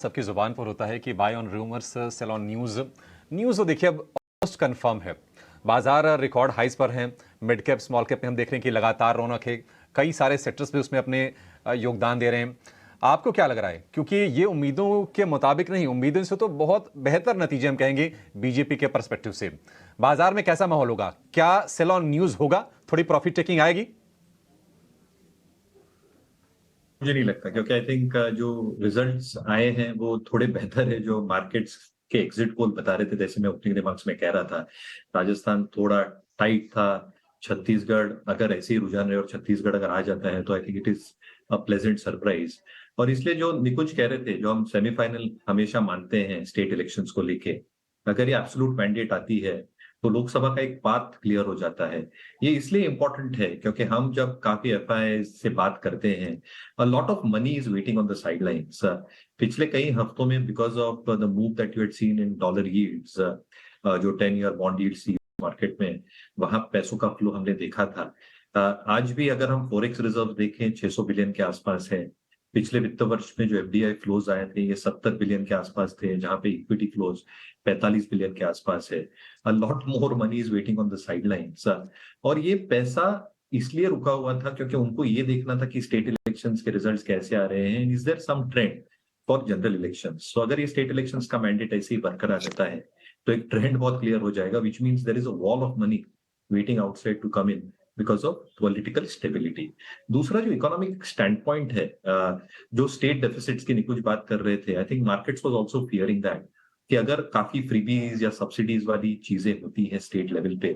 सबकी जुबान पर होता है कि buy on rumours sell on news. News तो देखिए अब ऑलमोस्ट कंफर्म है। बाजार रिकॉर्ड हाइज पर हैं। मिड कैप स्मॉल कैप में हम देख रहे हैं कि लगातार रौनक है। कई सारे सेक्टर्स भी उसमें अपने योगदान दे रहे हैं। आपको क्या लग रहा है, क्योंकि ये उम्मीदों के मुताबिक नहीं, उम्मीदों से तो बहुत बेहतर नतीजे हम कहेंगे बीजेपी के परस्पेक्टिव से। बाजार में कैसा माहौल होगा? क्या सेल ऑन न्यूज़ होगा? थोड़ी प्रॉफिट टेकिंग आएगी? मुझे नहीं लगता, क्योंकि आई थिंक जो रिजल्ट्स आए हैं वो थोड़े बेहतर है जो मार्केट्स के एग्जिट पोल बता रहे थे। जैसे मैं ओपनिंग रिमार्क्स में कह रहा था, राजस्थान थोड़ा टाइट था। छत्तीसगढ़ अगर ऐसे ही रुझान रहे और छत्तीसगढ़ अगर आ जाता है तो I think it is a pleasant surprise. और इसलिए जो निकुंज कह रहे थे, जो हम सेमीफाइनल हमेशा मानते हैं स्टेट इलेक्शंस को लेके, अगर ये एब्सोल्यूट मैंडेट आती है तो लोकसभा का एक पाथ क्लियर हो जाता है। ये इसलिए इंपॉर्टेंट है क्योंकि हम जब काफी एफआई से बात करते हैं, a lot of money is waiting on the sidelines. पिछले कई हफ्तों में because of the move that you had seen in dollar yields, जो 10 year bond yields थी मार्केट में, वहां पैसों का फ्लो हमने देखा था। आज भी अगर हम फॉरेक्स रिजर्व देखें 600 बिलियन के आसपास है। पिछले वित्त वर्ष में जो एफडीआई फ्लोज आए थे ये 70 बिलियन के आसपास थे, जहां पे इक्विटी फ्लोज 45 बिलियन के आसपास है। A lot more money is waiting on the sidelines. और ये पैसा इसलिए रुका हुआ था क्योंकि उनको ये देखना था कि स्टेट इलेक्शंस के रिजल्ट्स कैसे आ रहे हैं, is there some trend for general elections. तो अगर ये स्टेट इलेक्शंस का मैंडेट ऐसे ही बरकरार रहता है तो एक ट्रेंड बहुत क्लियर हो जाएगा, which means there is a wall of money waiting outside to come in because of political stability. दूसरा जो इकोनॉमिक स्टैंड पॉइंट है, जो स्टेट डेफिसिट्स की कुछ बात कर रहे थे, I think markets was also fearing that कि अगर काफी फ्रीबीज या सब्सिडीज वाली चीजें होती हैं स्टेट लेवल पे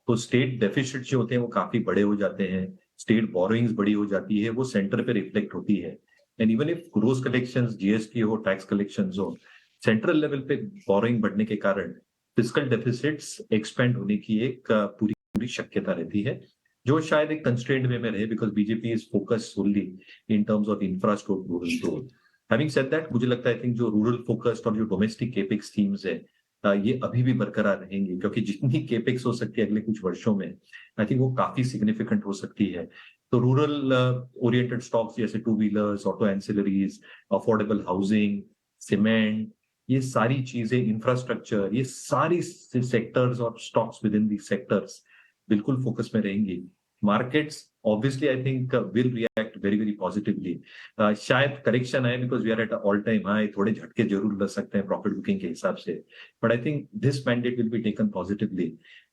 तो स्टेट डेफिसिट जो होते हैं वो काफी बड़े हो जाते हैं, स्टेट बोरोइंग्स बड़ी हो जाती है, वो सेंटर पे रिफ्लेक्ट होती है। And even if gross collections, GST हो, टैक्स कलेक्शंस हो, सेंट्रल लेवल पे बोरोइंग बढ़ने के कारण फिस्कल डेफिसिट्स एक्सपेंड होने की एक पूरी पूरी शक्यता रहती है, जो शायद एक कंस्ट्रेंड वे में रहे because BJP is focus solely in terms of infrastructure rural growth. Having said that, मुझे लगता है आई थिंक जो रूरल फोकस्ड और जो डोमेस्टिक केपेक्स स्कीम्स है ये अभी भी बरकरार रहेंगी, क्योंकि जितनी केपेक्स हो सकती है अगले कुछ वर्षों में आई थिंक वो काफी सिग्निफिकेंट हो सकती है। तो रूरल ओरिएंटेड स्टॉक्स जैसे two wheelers, auto ancillaries, affordable housing, cement, ये सारी चीजें, इंफ्रास्ट्रक्चर, ये सारी सेक्टर्स और stocks within the sectors बिल्कुल फोकस में रहेंगी। Markets obviously I think will react very very positively. शायद करेक्शन आए because we are at all time high, थोड़े झटके जरूर लग सकते हैं प्रॉफिट बुकिंग के हिसाब से, but I think this mandate will be taken positively.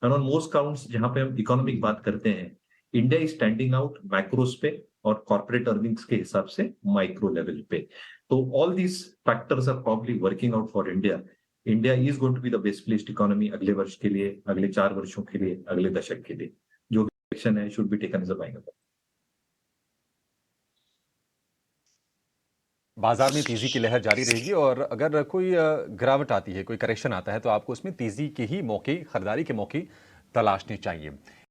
And on most counts जहां पे हम इकोनॉमिक बात करते हैं, India is standing out macros पे और कॉर्पोरेट अर्निंग्स के हिसाब से माइक्रो लेवल पे। तो all these factors are probably working out for India. India is going to be the best placed economy अगले वर्ष के लिए, अगले 4 वर्षों के लिए, अगले दशक के लिए। जो एक्शन है should be taken as a buying. बाजार में तेजी की लहर जारी रहेगी और अगर कोई गिरावट आती है, कोई करेक्शन आता है, तो आपको उसमें तेजी के ही मौके, खरीदारी के मौके तलाशने चाहिए।